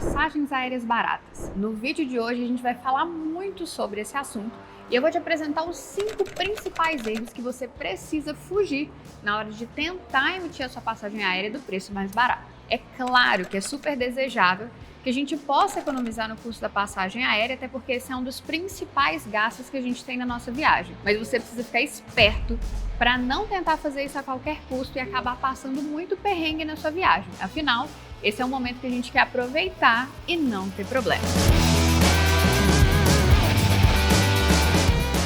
passagens aéreas baratas. No vídeo de hoje a gente vai falar muito sobre esse assunto e eu vou te apresentar os 5 principais erros que você precisa fugir na hora de tentar emitir a sua passagem aérea do preço mais barato. É claro que é super desejável que a gente possa economizar no custo da passagem aérea, até porque esse é um dos principais gastos que a gente tem na nossa viagem. Mas você precisa ficar esperto para não tentar fazer isso a qualquer custo e acabar passando muito perrengue na sua viagem. Afinal, esse é um momento que a gente quer aproveitar e não ter problema.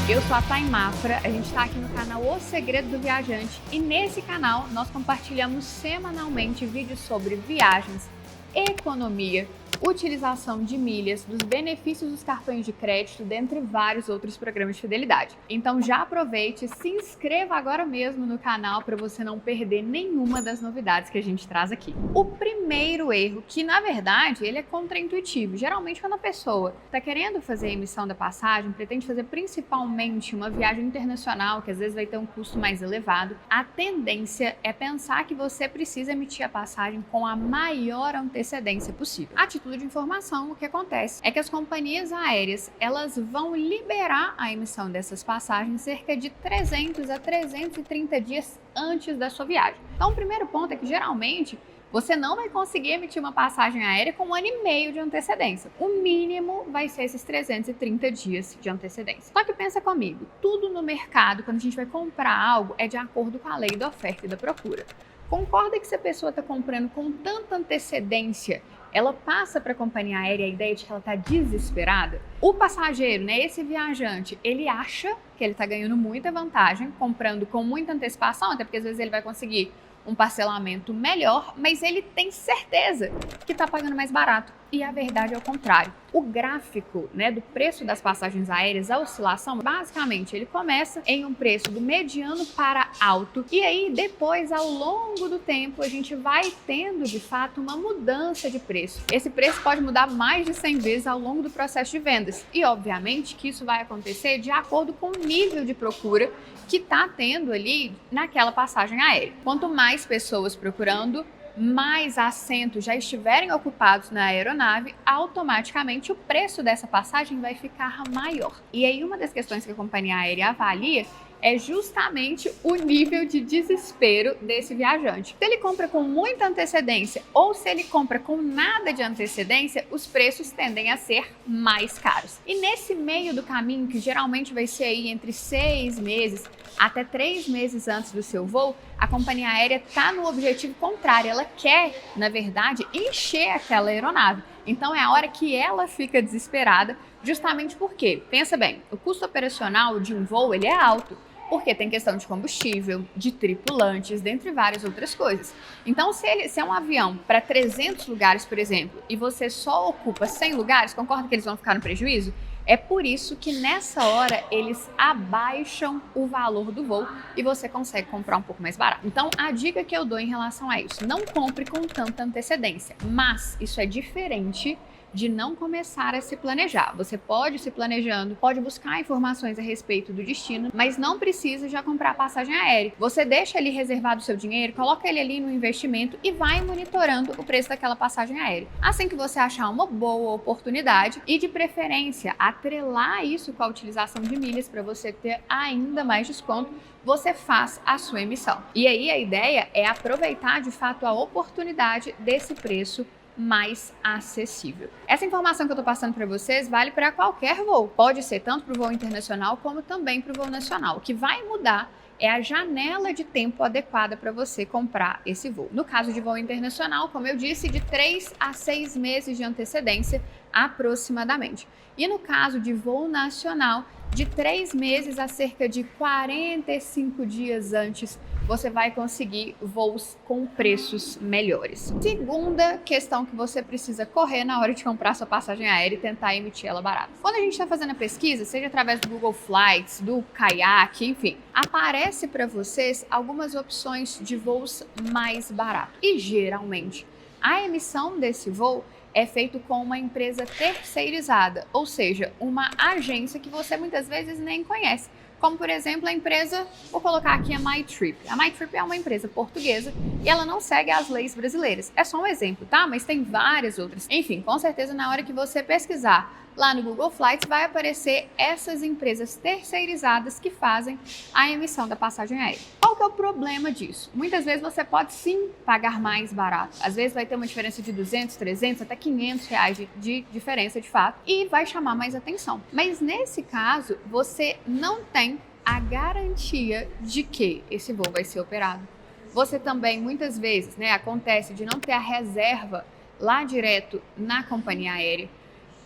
Eu sou a Thay Mafra, a gente está aqui no canal O Segredo do Viajante e nesse canal nós compartilhamos semanalmente vídeos sobre viagens, economia, utilização de milhas, dos benefícios dos cartões de crédito, dentre vários outros programas de fidelidade. Então já aproveite, se inscreva agora mesmo no canal para você não perder nenhuma das novidades que a gente traz aqui. O primeiro erro, que na verdade ele é contraintuitivo, geralmente quando a pessoa está querendo fazer a emissão da passagem, pretende fazer principalmente uma viagem internacional, que às vezes vai ter um custo mais elevado, a tendência é pensar que você precisa emitir a passagem com a maior antecedência possível. A título de informação, o que acontece é que as companhias aéreas elas vão liberar a emissão dessas passagens cerca de 300 a 330 dias antes da sua viagem. Então, o primeiro ponto é que geralmente você não vai conseguir emitir uma passagem aérea com 1 ano e meio de antecedência. O mínimo vai ser esses 330 dias de antecedência. Só que pensa comigo, tudo no mercado, quando a gente vai comprar algo, é de acordo com a lei da oferta e da procura. Concorda que se a pessoa está comprando com tanta antecedência, ela passa para a companhia aérea a ideia de que ela está desesperada? O passageiro, esse viajante, ele acha que ele está ganhando muita vantagem, comprando com muita antecipação, até porque às vezes ele vai conseguir um parcelamento melhor, mas ele tem certeza que está pagando mais barato. E a verdade é o contrário. O gráfico do preço das passagens aéreas, a oscilação, basicamente ele começa em um preço do mediano para alto e aí depois, ao longo do tempo, a gente vai tendo de fato uma mudança de preço. Esse preço pode mudar mais de 100 vezes ao longo do processo de vendas e obviamente que isso vai acontecer de acordo com o nível de procura que está tendo ali naquela passagem aérea. Quanto mais pessoas procurando, mais assentos já estiverem ocupados na aeronave, automaticamente o preço dessa passagem vai ficar maior. E aí uma das questões que a companhia aérea avalia é justamente o nível de desespero desse viajante. Se ele compra com muita antecedência ou se ele compra com nada de antecedência, os preços tendem a ser mais caros. E nesse meio do caminho, que geralmente vai ser aí entre 6 meses até 3 meses antes do seu voo, a companhia aérea está no objetivo contrário. Ela quer, na verdade, encher aquela aeronave. Então é a hora que ela fica desesperada, justamente porque, pensa bem, o custo operacional de um voo ele é alto, porque tem questão de combustível, de tripulantes, dentre várias outras coisas. Então, se é um avião para 300 lugares, por exemplo, e você só ocupa 100 lugares, concorda que eles vão ficar no prejuízo? É por isso que nessa hora eles abaixam o valor do voo e você consegue comprar um pouco mais barato. Então, a dica que eu dou em relação a isso, não compre com tanta antecedência, mas isso é diferente de não começar a se planejar. Você pode ir se planejando, pode buscar informações a respeito do destino, mas não precisa já comprar a passagem aérea. Você deixa ali reservado o seu dinheiro, coloca ele ali no investimento e vai monitorando o preço daquela passagem aérea. Assim que você achar uma boa oportunidade e de preferência atrelar isso com a utilização de milhas para você ter ainda mais desconto, você faz a sua emissão. E aí a ideia é aproveitar de fato a oportunidade desse preço mais acessível. Essa informação que eu estou passando para vocês vale para qualquer voo. Pode ser tanto para o voo internacional como também para o voo nacional. O que vai mudar é a janela de tempo adequada para você comprar esse voo. No caso de voo internacional, como eu disse, de 3 a 6 meses de antecedência aproximadamente. E no caso de voo nacional, de 3 meses a cerca de 45 dias antes, você vai conseguir voos com preços melhores. Segunda questão que você precisa correr na hora de comprar sua passagem aérea e tentar emitir ela barata. Quando a gente está fazendo a pesquisa, seja através do Google Flights, do Kayak, enfim, aparece para vocês algumas opções de voos mais baratos. E geralmente, a emissão desse voo é feito com uma empresa terceirizada, ou seja, uma agência que você muitas vezes nem conhece. como por exemplo a empresa, vou colocar aqui a MyTrip. A MyTrip é uma empresa portuguesa e ela não segue as leis brasileiras. É só um exemplo, tá? Mas tem várias outras. Enfim, com certeza na hora que você pesquisar lá no Google Flights vai aparecer essas empresas terceirizadas que fazem a emissão da passagem aérea. Qual que é o problema disso? Muitas vezes você pode sim pagar mais barato. Às vezes vai ter uma diferença de 200, 300, até 500 reais de diferença de fato e vai chamar mais atenção. Mas nesse caso, você não tem a garantia de que esse voo vai ser operado. Você também, muitas vezes, acontece de não ter a reserva lá direto na companhia aérea.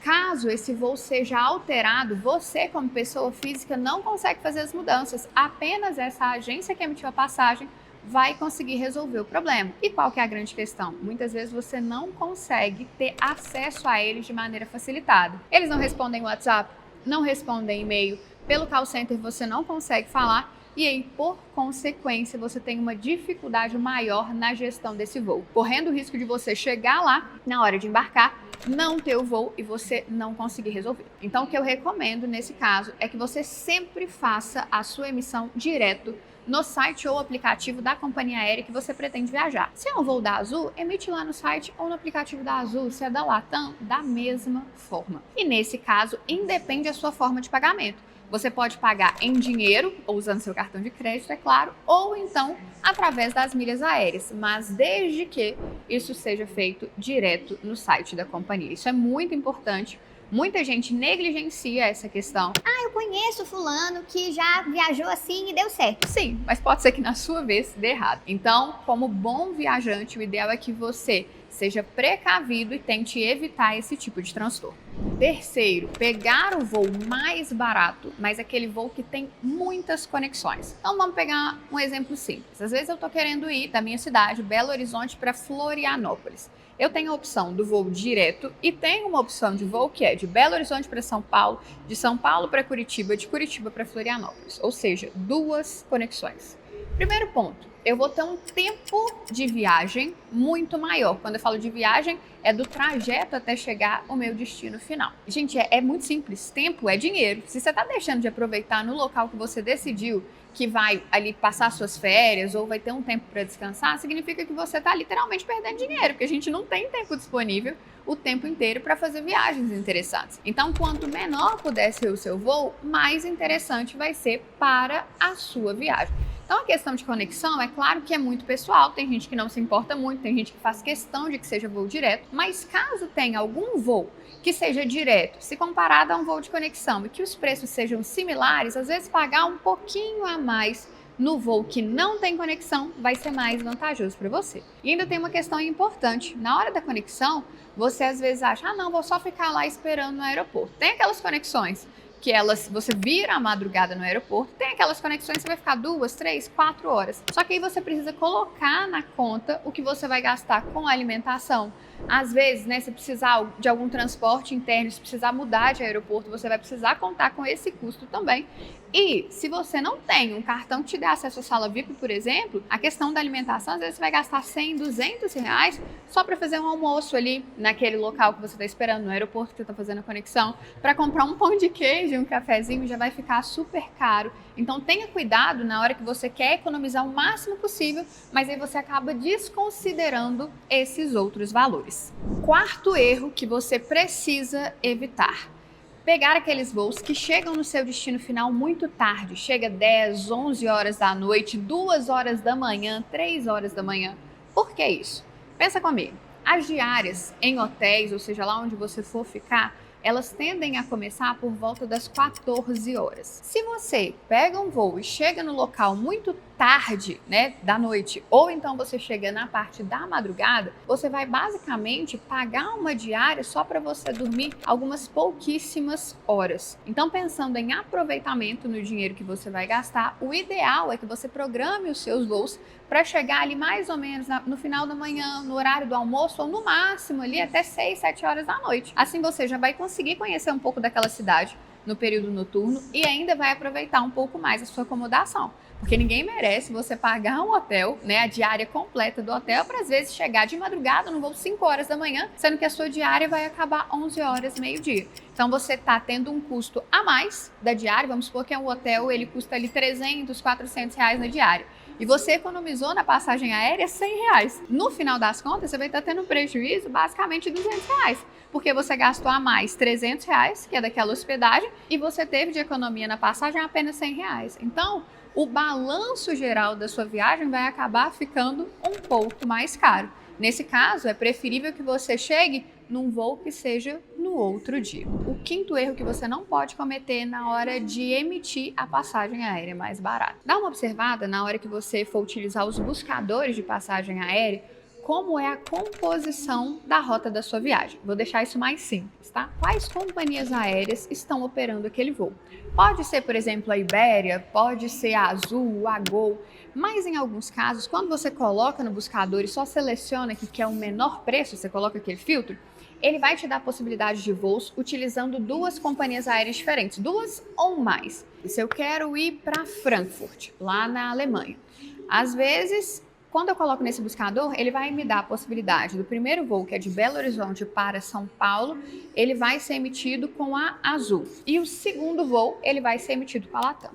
Caso esse voo seja alterado, você como pessoa física não consegue fazer as mudanças. Apenas essa agência que emitiu a passagem vai conseguir resolver o problema. E qual que é a grande questão? Muitas vezes você não consegue ter acesso a eles de maneira facilitada. Eles não respondem WhatsApp, não respondem e-mail. Pelo call center você não consegue falar. E aí, por consequência, você tem uma dificuldade maior na gestão desse voo, correndo o risco de você chegar lá na hora de embarcar, não ter o voo e você não conseguir resolver. Então, o que eu recomendo nesse caso é que você sempre faça a sua emissão direto no site ou aplicativo da companhia aérea que você pretende viajar. Se é um voo da Azul, emite lá no site ou no aplicativo da Azul. Se é da Latam, da mesma forma. E nesse caso, independe a sua forma de pagamento. Você pode pagar em dinheiro, ou usando seu cartão de crédito, é claro, ou então através das milhas aéreas, mas desde que isso seja feito direto no site da companhia. Isso é muito importante. Muita gente negligencia essa questão. Eu conheço fulano que já viajou assim e deu certo. Sim, mas pode ser que na sua vez dê errado. Então, como bom viajante, o ideal é que você seja precavido e tente evitar esse tipo de transtorno. Terceiro, pegar o voo mais barato, mas aquele voo que tem muitas conexões. Então vamos pegar um exemplo simples. Às vezes eu estou querendo ir da minha cidade, Belo Horizonte, para Florianópolis. Eu tenho a opção do voo direto e tenho uma opção de voo que é de Belo Horizonte para São Paulo, de São Paulo para Curitiba, de Curitiba para Florianópolis. Ou seja, 2 conexões. Primeiro ponto, eu vou ter um tempo de viagem muito maior. Quando eu falo de viagem, é do trajeto até chegar ao meu destino final. Gente, é muito simples. Tempo é dinheiro. Se você está deixando de aproveitar no local que você decidiu que vai ali passar suas férias ou vai ter um tempo para descansar, significa que você está literalmente perdendo dinheiro, porque a gente não tem tempo disponível o tempo inteiro para fazer viagens interessantes. Então, quanto menor puder ser o seu voo, mais interessante vai ser para a sua viagem. Então, a questão de conexão, é claro que é muito pessoal, tem gente que não se importa muito, tem gente que faz questão de que seja voo direto, mas caso tenha algum voo que seja direto, se comparado a um voo de conexão e que os preços sejam similares, às vezes pagar um pouquinho a mais no voo que não tem conexão vai ser mais vantajoso para você. E ainda tem uma questão importante, na hora da conexão, você às vezes acha, não, vou só ficar lá esperando no aeroporto. Tem aquelas conexões que você vira a madrugada no aeroporto, tem aquelas conexões que você vai ficar 2, 3, 4 horas. Só que aí você precisa colocar na conta o que você vai gastar com a alimentação. Às vezes, se precisar de algum transporte interno, se precisar mudar de aeroporto, você vai precisar contar com esse custo também. E se você não tem um cartão que te dê acesso à sala VIP, por exemplo, a questão da alimentação, às vezes você vai gastar 100, 200 reais só para fazer um almoço ali naquele local que você está esperando, no aeroporto que você está fazendo a conexão, para comprar um pão de queijo e um cafezinho já vai ficar super caro. Então tenha cuidado na hora que você quer economizar o máximo possível, mas aí você acaba desconsiderando esses outros valores. Quarto erro que você precisa evitar: pegar aqueles voos que chegam no seu destino final muito tarde, chega 10, 11 horas da noite, 2 horas da manhã, 3 horas da manhã. Por que isso? Pensa comigo, as diárias em hotéis, ou seja, lá onde você for ficar, elas tendem a começar por volta das 14 horas. Se você pega um voo e chega no local muito tarde, da noite, ou então você chega na parte da madrugada, você vai basicamente pagar uma diária só para você dormir algumas pouquíssimas horas. Então, pensando em aproveitamento no dinheiro que você vai gastar, o ideal é que você programe os seus voos para chegar ali mais ou menos no final da manhã, no horário do almoço, ou no máximo ali até 6, 7 horas da noite. Assim você já vai conseguir conhecer um pouco daquela cidade no período noturno e ainda vai aproveitar um pouco mais a sua acomodação. Porque ninguém merece você pagar um hotel, né, a diária completa do hotel, para às vezes chegar de madrugada no voo 5 horas da manhã, sendo que a sua diária vai acabar 11 horas, meio-dia. Então você está tendo um custo a mais da diária, vamos supor que é um hotel, ele custa ali 300, 400 reais na diária. E você economizou na passagem aérea 100 reais. No final das contas, você vai estar tendo um prejuízo basicamente 200 reais. Porque você gastou a mais 300 reais, que é daquela hospedagem, e você teve de economia na passagem apenas 100 reais. Então, o balanço geral da sua viagem vai acabar ficando um pouco mais caro. Nesse caso, é preferível que você chegue num voo que seja no outro dia. O quinto erro que você não pode cometer na hora de emitir a passagem aérea mais barata. Dá uma observada na hora que você for utilizar os buscadores de passagem aérea, como é a composição da rota da sua viagem. Vou deixar isso mais simples, tá? Quais companhias aéreas estão operando aquele voo? Pode ser, por exemplo, a Ibéria, pode ser a Azul, a Gol, mas em alguns casos, quando você coloca no buscador e só seleciona que quer o menor preço, você coloca aquele filtro, ele vai te dar a possibilidade de voos utilizando duas companhias aéreas diferentes, duas ou mais. E se eu quero ir para Frankfurt, lá na Alemanha, às vezes, quando eu coloco nesse buscador, ele vai me dar a possibilidade do primeiro voo, que é de Belo Horizonte para São Paulo, ele vai ser emitido com a Azul. E o segundo voo, ele vai ser emitido com a Latam.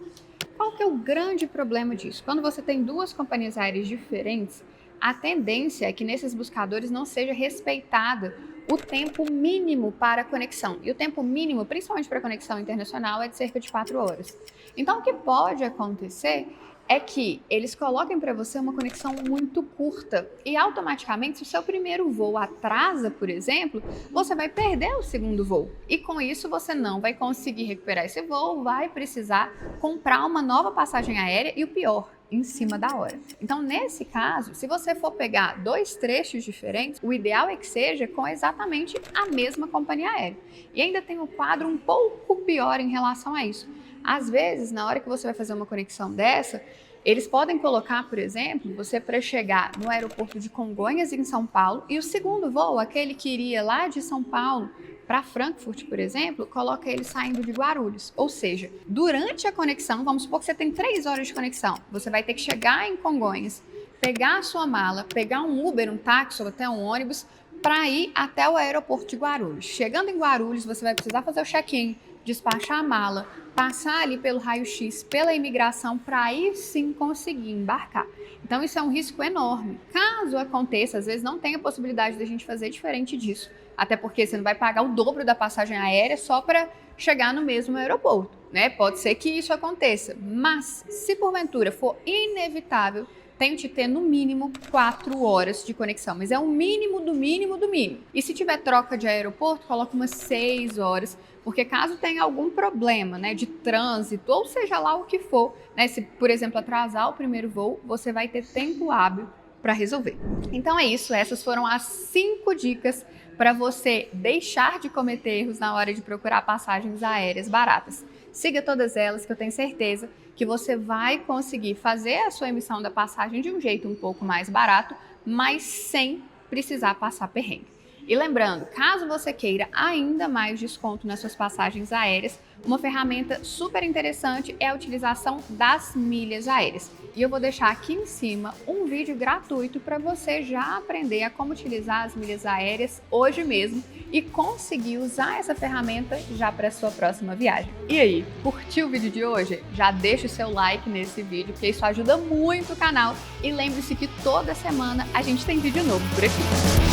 Qual que é o grande problema disso? Quando você tem duas companhias aéreas diferentes, a tendência é que nesses buscadores não seja respeitada o tempo mínimo para a conexão. E o tempo mínimo, principalmente para a conexão internacional, é de cerca de 4 horas. Então, o que pode acontecer é que eles coloquem para você uma conexão muito curta e automaticamente, se o seu primeiro voo atrasa, por exemplo, você vai perder o segundo voo. E com isso você não vai conseguir recuperar esse voo, vai precisar comprar uma nova passagem aérea e o pior, em cima da hora. Então, nesse caso, se você for pegar dois trechos diferentes, o ideal é que seja com exatamente a mesma companhia aérea. E ainda tem um quadro um pouco pior em relação a isso. Às vezes, na hora que você vai fazer uma conexão dessa, eles podem colocar, por exemplo, você para chegar no aeroporto de Congonhas, em São Paulo, e o segundo voo, aquele que iria lá de São Paulo para Frankfurt, por exemplo, coloca ele saindo de Guarulhos. Ou seja, durante a conexão, vamos supor que você tem 3 horas de conexão, você vai ter que chegar em Congonhas, pegar a sua mala, pegar um Uber, um táxi ou até um ônibus para ir até o aeroporto de Guarulhos. Chegando em Guarulhos, você vai precisar fazer o check-in, despachar a mala, passar ali pelo raio-x, pela imigração, para aí sim conseguir embarcar. Então isso é um risco enorme. Caso aconteça, às vezes não tem a possibilidade da gente fazer diferente disso. Até porque você não vai pagar o dobro da passagem aérea só para chegar no mesmo aeroporto, né? Pode ser que isso aconteça, mas se porventura for inevitável, tente ter no mínimo 4 horas de conexão, mas é o mínimo do mínimo do mínimo. E se tiver troca de aeroporto, coloca umas 6 horas, porque caso tenha algum problema, né, de trânsito, ou seja lá o que for, né, se, por exemplo, atrasar o primeiro voo, você vai ter tempo hábil para resolver. Então é isso, essas foram as 5 dicas para você deixar de cometer erros na hora de procurar passagens aéreas baratas. Siga todas elas, que eu tenho certeza que você vai conseguir fazer a sua emissão da passagem de um jeito um pouco mais barato, mas sem precisar passar perrengue. E lembrando, caso você queira ainda mais desconto nas suas passagens aéreas, uma ferramenta super interessante é a utilização das milhas aéreas. E eu vou deixar aqui em cima um vídeo gratuito para você já aprender a como utilizar as milhas aéreas hoje mesmo e conseguir usar essa ferramenta já para a sua próxima viagem. E aí, curtiu o vídeo de hoje? Já deixa o seu like nesse vídeo, porque isso ajuda muito o canal. E lembre-se que toda semana a gente tem vídeo novo por aqui.